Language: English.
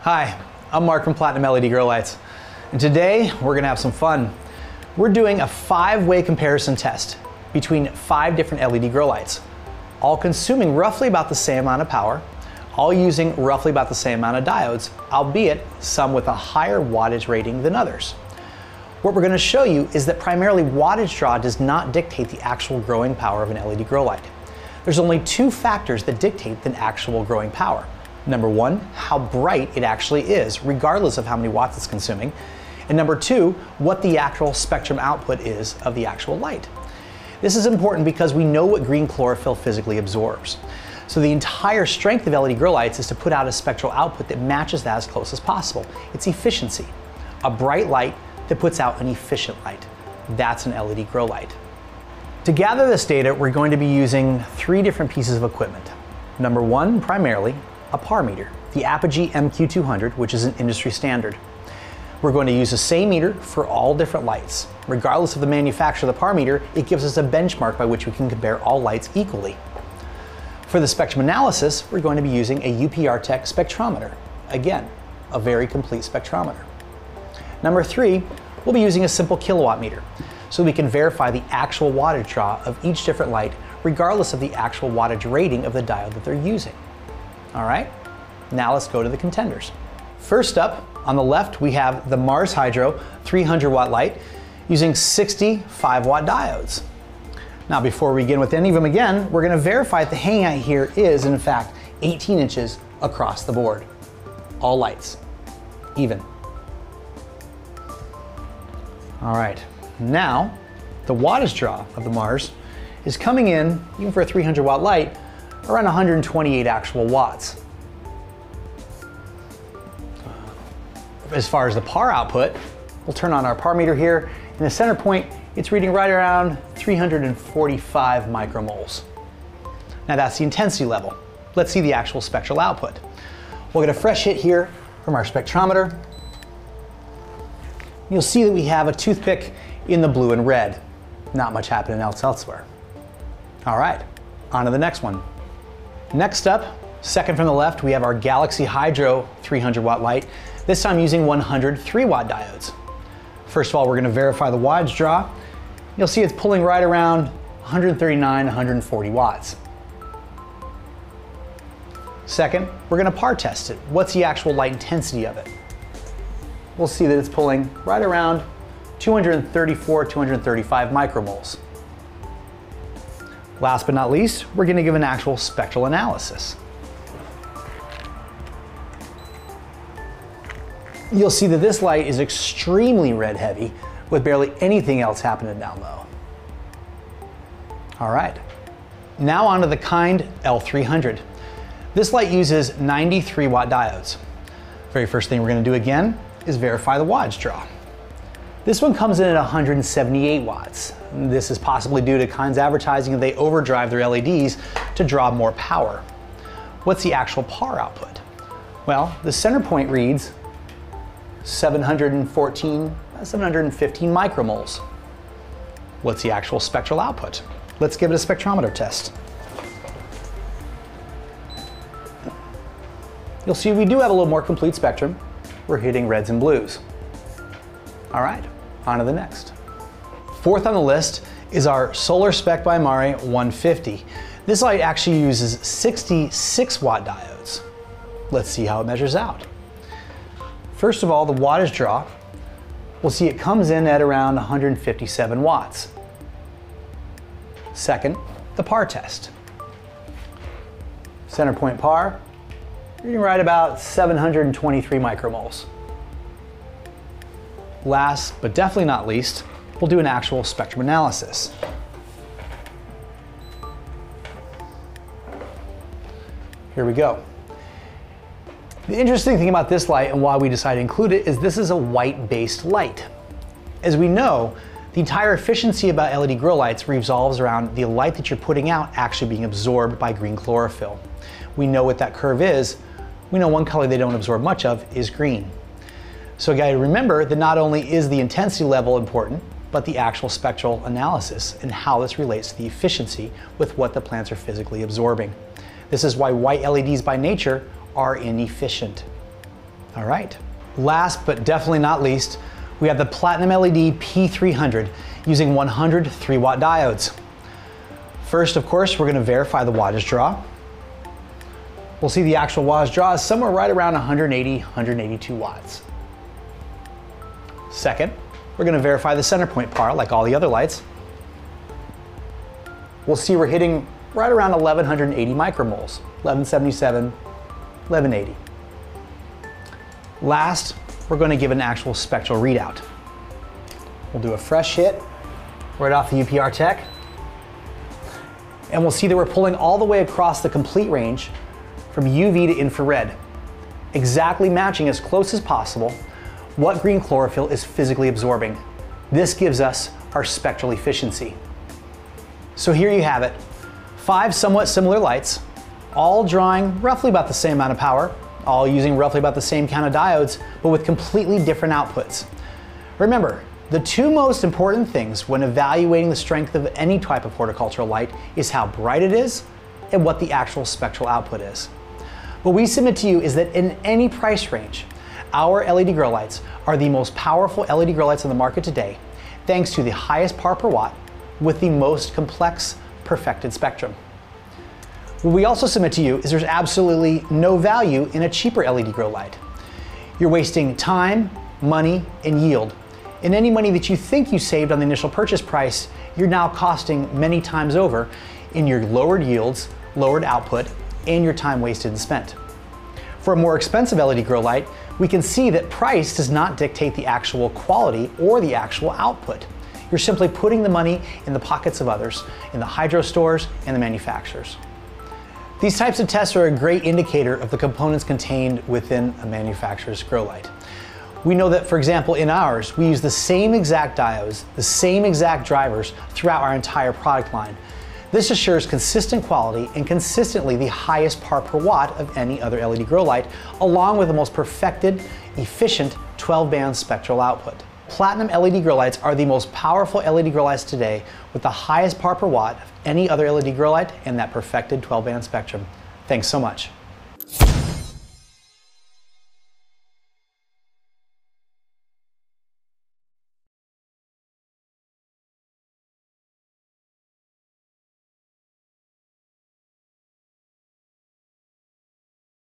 Hi, I'm Mark from Platinum LED Grow Lights, and today we're going to have some fun. We're doing a 5-way comparison test between 5 different LED grow lights, all consuming roughly about the same amount of power, all using roughly about the same amount of diodes, albeit some with a higher wattage rating than others. What we're going to show you is that primarily wattage draw does not dictate the actual growing power of an LED grow light. There's only 2 factors that dictate the actual growing power. Number 1, how bright it actually is, regardless of how many watts it's consuming. And number 2, what the actual spectrum output is of the actual light. This is important because we know what green chlorophyll physically absorbs. So the entire strength of LED grow lights is to put out a spectral output that matches that as close as possible. It's efficiency. A bright light that puts out an efficient light. That's an LED grow light. To gather this data, we're going to be using 3 different pieces of equipment. Number 1, primarily, a par meter, the Apogee MQ200, which is an industry standard. We're going to use the same meter for all different lights. Regardless of the manufacturer of the par meter, it gives us a benchmark by which we can compare all lights equally. For the spectrum analysis, we're going to be using a UPR Tech spectrometer. Again, a very complete spectrometer. Number 3, we'll be using a simple kilowatt meter, so we can verify the actual wattage draw of each different light, regardless of the actual wattage rating of the diode that they're using. All right, now let's go to the contenders. First up, on the left, we have the Mars Hydro 300 watt light using 60 5-watt diodes. Now, before we begin with any of them again, we're going to verify that the hangout here is, in fact, 18 inches across the board. All lights, even. All right, now the wattage draw of the Mars is coming in, even for a 300 watt light, around 128 actual watts. As far as the par output, we'll turn on our par meter here. In the center point, it's reading right around 345 micromoles. Now that's the intensity level. Let's see the actual spectral output. We'll get a fresh hit here from our spectrometer. You'll see that we have a toothpick in the blue and red. Not much happening else elsewhere. All right, on to the next one. Next up, second from the left, we have our Galaxy Hydro 300 watt light, this time using 103 watt diodes. First of all, we're going to verify the wattage draw. You'll see it's pulling right around 139, 140 watts. Second, we're going to par test it. What's the actual light intensity of it? We'll see that it's pulling right around 234, 235 micromoles. Last but not least, we're going to give an actual spectral analysis. You'll see that this light is extremely red heavy with barely anything else happening down low. All right, now onto the Kind L300. This light uses 93 watt diodes. Very first thing we're going to do again is verify the wattage draw. This one comes in at 178 watts. This is possibly due to Kind's advertising that they overdrive their LEDs to draw more power. What's the actual par output? Well, the center point reads 715 micromoles. What's the actual spectral output? Let's give it a spectrometer test. You'll see we do have a little more complete spectrum. We're hitting reds and blues. All right, on to the next. Fourth on the list is our Solar Spec by Mari 150. This light actually uses 66 watt diodes. Let's see how it measures out. First of all, the wattage draw, we'll see it comes in at around 157 watts. Second, the par test. Center point par, reading right about 723 micromoles. Last, but definitely not least, we'll do an actual spectrum analysis. Here we go. The interesting thing about this light and why we decided to include it is this is a white-based light. As we know, the entire efficiency about LED grow lights revolves around the light that you're putting out actually being absorbed by green chlorophyll. We know what that curve is. We know one color they don't absorb much of is green. So you gotta remember that not only is the intensity level important, but the actual spectral analysis and how this relates to the efficiency with what the plants are physically absorbing. This is why white LEDs by nature are inefficient. All right, last but definitely not least, we have the Platinum LED P300 using 100 3-watt diodes. First, of course, we're going to verify the wattage draw. We'll see the actual wattage draw is somewhere right around 180, 182 watts. Second, we're going to verify the center point par like all the other lights. We'll see we're hitting right around 1180 micromoles, 1177, 1180. Last, we're going to give an actual spectral readout. We'll do a fresh hit right off the UPR Tech, and we'll see that we're pulling all the way across the complete range from UV to infrared, exactly matching as close as possible what green chlorophyll is physically absorbing. This gives us our spectral efficiency. So here you have it, 5 somewhat similar lights, all drawing roughly about the same amount of power, all using roughly about the same count of diodes, but with completely different outputs. Remember, the 2 most important things when evaluating the strength of any type of horticultural light is how bright it is and what the actual spectral output is. What we submit to you is that in any price range, our LED grow lights are the most powerful LED grow lights on the market today, thanks to the highest par per watt with the most complex perfected spectrum. What we also submit to you is there's absolutely no value in a cheaper LED grow light. You're wasting time, money, and yield. And any money that you think you saved on the initial purchase price, you're now costing many times over in your lowered yields, lowered output, and your time wasted and spent. For a more expensive LED grow light, we can see that price does not dictate the actual quality or the actual output. You're simply putting the money in the pockets of others, in the hydro stores and the manufacturers. These types of tests are a great indicator of the components contained within a manufacturer's grow light. We know that, for example, in ours, we use the same exact diodes, the same exact drivers throughout our entire product line. This assures consistent quality and consistently the highest par per watt of any other LED grow light, along with the most perfected, efficient 12-band spectral output. Platinum LED grow lights are the most powerful LED grow lights today with the highest par per watt of any other LED grow light and that perfected 12-band spectrum. Thanks so much.